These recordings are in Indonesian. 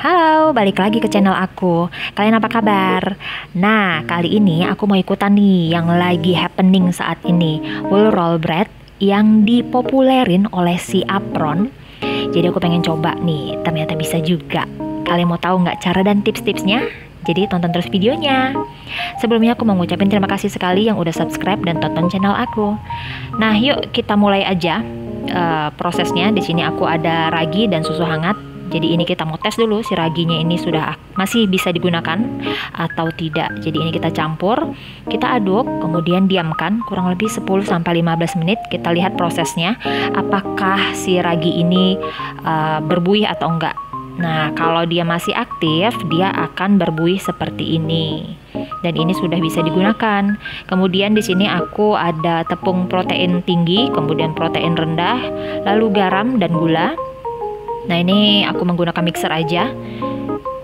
Halo, balik lagi ke channel aku. Kalian apa kabar? Nah, kali ini aku mau ikutan nih yang lagi happening saat ini, wool roll bread yang dipopulerin oleh si Apron. Jadi aku pengen coba nih, ternyata bisa juga. Kalian mau tahu nggak cara dan tips-tipsnya? Jadi tonton terus videonya. Sebelumnya aku mau ngucapin terima kasih sekali yang udah subscribe dan tonton channel aku. Nah, yuk kita mulai aja prosesnya. Di sini aku ada ragi dan susu hangat. Jadi ini kita mau tes dulu si raginya ini sudah masih bisa digunakan atau tidak. Jadi ini kita campur, kita aduk, kemudian diamkan kurang lebih 10-15 menit. Kita lihat prosesnya, apakah si ragi ini berbuih atau enggak. Nah, kalau dia masih aktif, dia akan berbuih seperti ini. Dan ini sudah bisa digunakan. Kemudian di sini aku ada tepung protein tinggi, kemudian protein rendah, lalu garam dan gula. Nah, ini aku menggunakan mixer aja.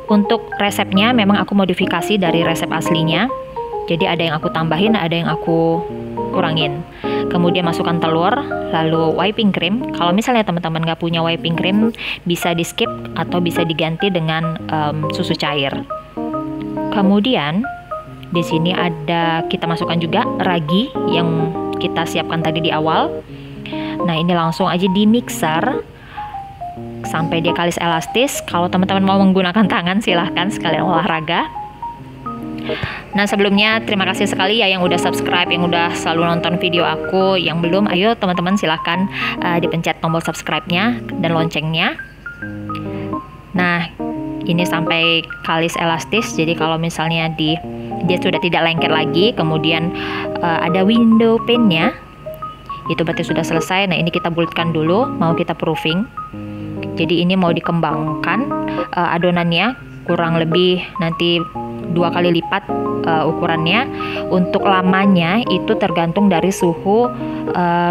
Untuk resepnya memang aku modifikasi dari resep aslinya. Jadi ada yang aku tambahin, ada yang aku kurangin. Kemudian masukkan telur, lalu whipping cream. Kalau misalnya teman-teman nggak punya whipping cream, bisa di skip atau bisa diganti dengan susu cair. Kemudian di sini ada kita masukkan juga ragi yang kita siapkan tadi di awal. Nah, ini langsung aja di mixer sampai dia kalis elastis. Kalau teman-teman mau menggunakan tangan, silahkan sekalian olahraga. Nah, sebelumnya terima kasih sekali ya yang udah subscribe, yang udah selalu nonton video aku. Yang belum, ayo teman-teman silahkan dipencet tombol subscribe-nya dan loncengnya. Nah, ini sampai kalis elastis. Jadi kalau misalnya dia sudah tidak lengket lagi, kemudian ada window pane-nya, itu berarti sudah selesai. Nah, ini kita bulatkan dulu, mau kita proofing. Jadi ini mau dikembangkan adonannya kurang lebih nanti 2 kali lipat ukurannya. Untuk lamanya itu tergantung dari suhu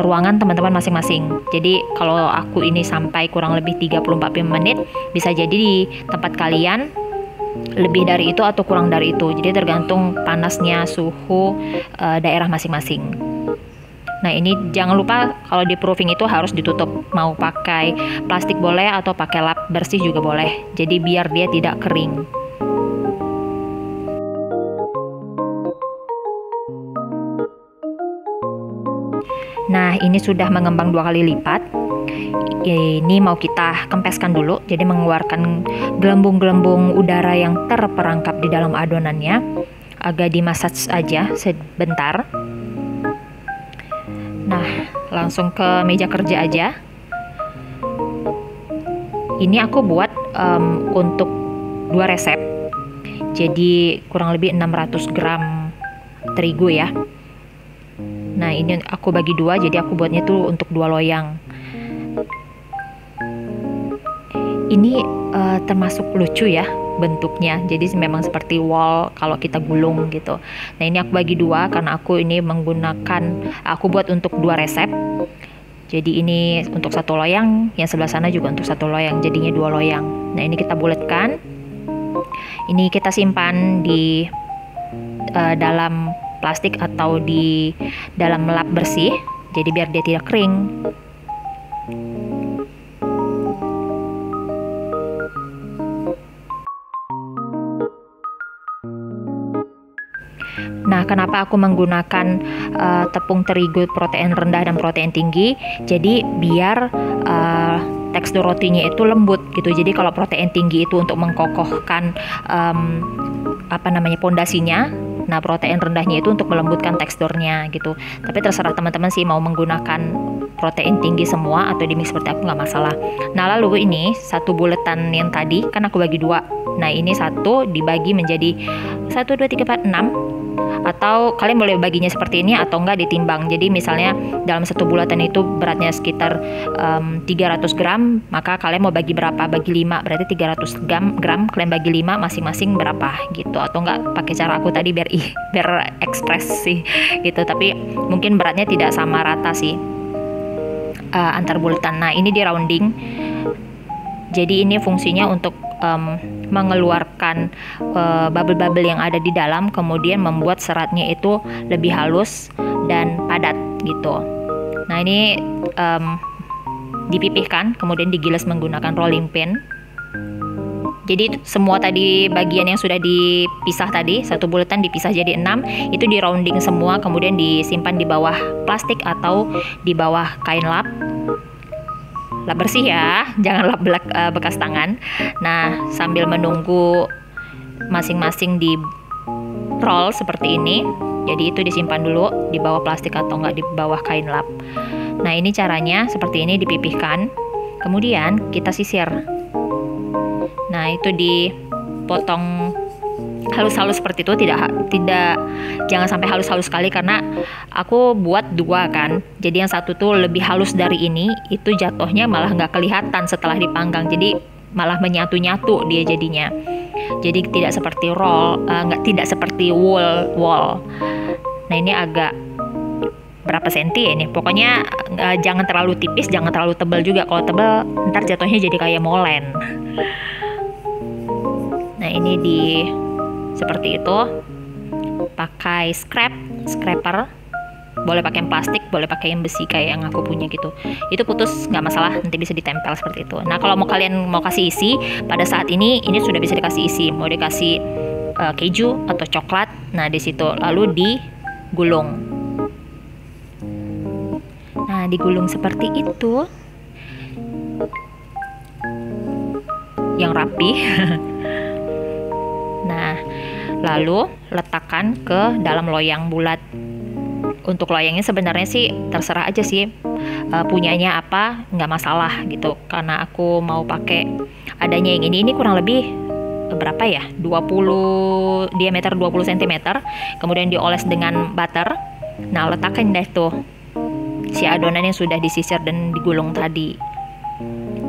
ruangan teman-teman masing-masing. Jadi kalau aku ini sampai kurang lebih 30-40 menit, bisa jadi di tempat kalian lebih dari itu atau kurang dari itu. Jadi tergantung panasnya suhu daerah masing-masing. Nah, ini jangan lupa kalau di proofing itu harus ditutup. Mau pakai plastik boleh atau pakai lap bersih juga boleh. Jadi biar dia tidak kering. Nah, ini sudah mengembang 2 kali lipat. Ini mau kita kempeskan dulu. Jadi mengeluarkan gelembung-gelembung udara yang terperangkap di dalam adonannya. Agak dimassage aja sebentar. Nah, langsung ke meja kerja aja. Ini aku buat untuk 2 resep. Jadi kurang lebih 600 gram terigu ya. Nah, ini aku bagi 2, jadi aku buatnya tuh untuk 2 loyang. Ini termasuk lucu ya bentuknya, jadi memang seperti wall kalau kita gulung gitu. Nah, ini aku bagi 2 karena aku ini aku buat untuk 2 resep. Jadi ini untuk 1 loyang, yang sebelah sana juga untuk 1 loyang, jadinya 2 loyang. Nah, ini kita bulatkan. Ini kita simpan di dalam plastik atau di dalam lap bersih, jadi biar dia tidak kering. Nah, kenapa aku menggunakan tepung terigu protein rendah dan protein tinggi? Jadi biar tekstur rotinya itu lembut gitu. Jadi kalau protein tinggi itu untuk mengkokohkan pondasinya. Nah, protein rendahnya itu untuk melembutkan teksturnya gitu. Tapi terserah teman-teman sih mau menggunakan protein tinggi semua atau di mix seperti aku, nggak masalah. Nah, lalu ini 1 buletan yang tadi kan aku bagi 2. Nah, ini 1 dibagi menjadi 1, 2, 3, 4, 6. Atau kalian boleh baginya seperti ini atau enggak ditimbang. Jadi misalnya dalam 1 bulatan itu beratnya sekitar 300 gram, maka kalian mau bagi berapa? Bagi 5, berarti 300 gram kalian bagi 5, masing-masing berapa gitu. Atau enggak pakai cara aku tadi biar ekspres sih gitu. Tapi mungkin beratnya tidak sama rata sih antar bulatan. Nah, ini di rounding. Jadi ini fungsinya untuk mengeluarkan bubble-bubble yang ada di dalam, kemudian membuat seratnya itu lebih halus dan padat gitu. Nah, ini dipipihkan, kemudian digilas menggunakan rolling pin. Jadi semua tadi bagian yang sudah dipisah tadi, satu bulatan dipisah jadi 6, itu di rounding semua, kemudian disimpan di bawah plastik atau di bawah kain lap. Lap bersih ya, jangan lap bekas tangan. Nah, sambil menunggu masing-masing di roll seperti ini, jadi itu disimpan dulu di bawah plastik atau enggak di bawah kain lap. Nah, ini caranya seperti ini, dipipihkan, kemudian kita sisir. Nah, itu dipotong halus-halus seperti itu, jangan sampai halus-halus sekali karena aku buat 2 kan. Jadi yang satu tuh lebih halus dari ini, itu jatuhnya malah nggak kelihatan setelah dipanggang. Jadi malah menyatu-nyatu dia jadinya. Jadi tidak seperti tidak seperti wool. Nah, ini agak berapa senti ya ini? Pokoknya jangan terlalu tipis, jangan terlalu tebal juga. Kalau tebal ntar jatuhnya jadi kayak molen. Nah, ini seperti itu, pakai scraper, boleh pakai yang plastik, boleh pakai yang besi kayak yang aku punya gitu. Itu putus nggak masalah, nanti bisa ditempel seperti itu. Nah, kalau kalian mau kasih isi, pada saat ini sudah bisa dikasih isi, mau dikasih keju atau coklat. Nah, di situ lalu digulung. Nah, digulung seperti itu, yang rapi. Nah, lalu letakkan ke dalam loyang bulat. Untuk loyangnya sebenarnya sih terserah aja sih, punyanya apa, nggak masalah gitu. Karena aku mau pakai adanya yang ini kurang lebih berapa ya, 20 diameter 20 cm, kemudian dioles dengan butter. Nah, letakkan deh tuh si adonan yang sudah disisir dan digulung tadi.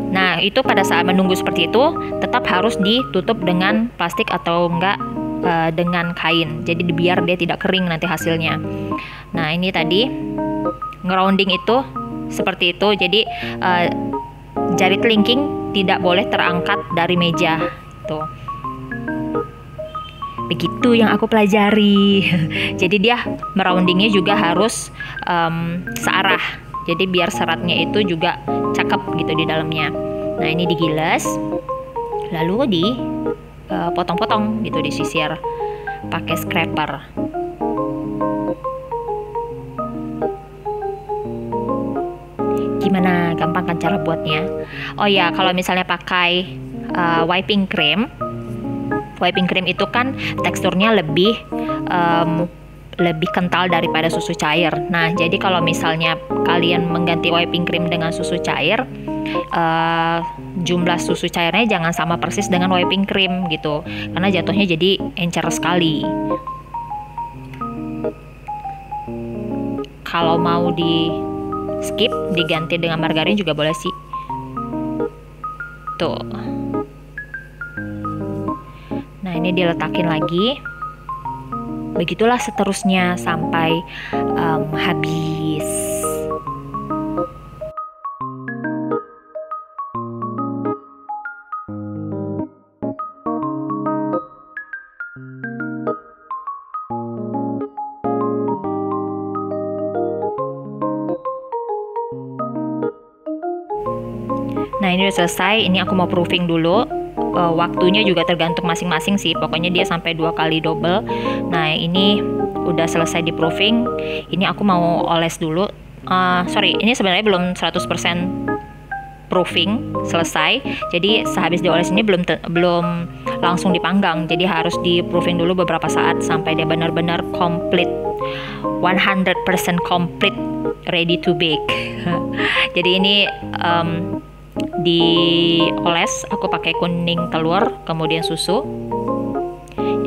Nah, itu pada saat menunggu seperti itu tetap harus ditutup dengan plastik atau enggak dengan kain. Jadi biar dia tidak kering nanti hasilnya. Nah, ini tadi ngerounding itu seperti itu. Jadi jari kelingking tidak boleh terangkat dari meja. Tuh. Begitu yang aku pelajari. Jadi dia meroundingnya juga harus searah. Jadi biar seratnya itu juga cakep gitu di dalamnya. Nah, ini digiles, lalu dipotong-potong gitu, disisir pakai scraper. Gimana, gampang kan cara buatnya? Oh ya, kalau misalnya pakai wiping cream itu kan teksturnya lebih kental daripada susu cair. Nah, jadi kalau misalnya kalian mengganti wiping cream dengan susu cair, jumlah susu cairnya jangan sama persis dengan wiping cream gitu, karena jatuhnya jadi encer sekali. Kalau mau di skip, diganti dengan margarin juga boleh sih. Tuh. Nah, ini diletakin lagi. Begitulah seterusnya sampai habis. Nah, ini udah selesai. Ini aku mau proofing dulu. Waktunya juga tergantung masing-masing sih. Pokoknya dia sampai 2 kali double. Nah, ini udah selesai di proofing. Ini aku mau oles dulu. Ini sebenarnya belum 100% proofing selesai. Jadi sehabis dioles ini belum langsung dipanggang. Jadi harus di proofing dulu beberapa saat sampai dia benar-benar komplit, 100% komplit, ready to bake. Jadi ini dioles, aku pakai kuning telur, kemudian susu.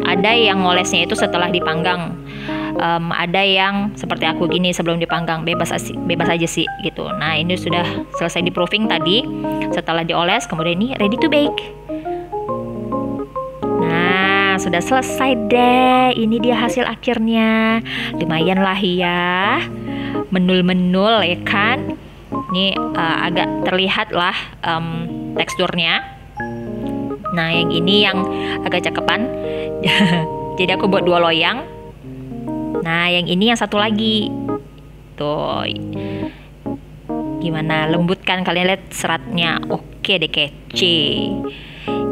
Ada yang ngolesnya itu setelah dipanggang, ada yang seperti aku gini sebelum dipanggang, bebas aja sih gitu. Nah, ini sudah selesai di proofing tadi, setelah dioles, kemudian ini ready to bake. Nah, sudah selesai deh. Ini dia hasil akhirnya. Lumayan lah ya, menul-menul ya kan. Ini agak terlihat lah teksturnya. Nah, yang ini yang agak cakepan. Jadi aku buat 2 loyang. Nah, yang ini yang satu lagi. Tuh. Gimana, lembut kan, kalian lihat seratnya. Oke deh, kece.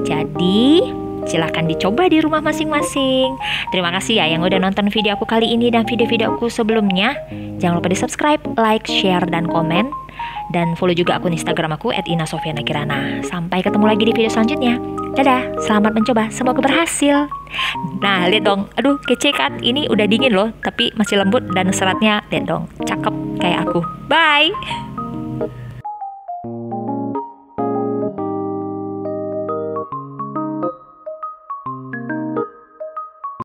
Jadi silahkan dicoba di rumah masing-masing. Terima kasih ya yang udah nonton video aku kali ini dan video-video aku sebelumnya. Jangan lupa di subscribe, like, share, dan komen. Dan follow juga akun Instagram aku @inasofianakirana. Sampai ketemu lagi di video selanjutnya. Dadah, selamat mencoba, semoga berhasil. Nah, lihat dong, aduh kece kan? Ini udah dingin loh, tapi masih lembut dan seratnya, lihat dong, cakep kayak aku. Bye.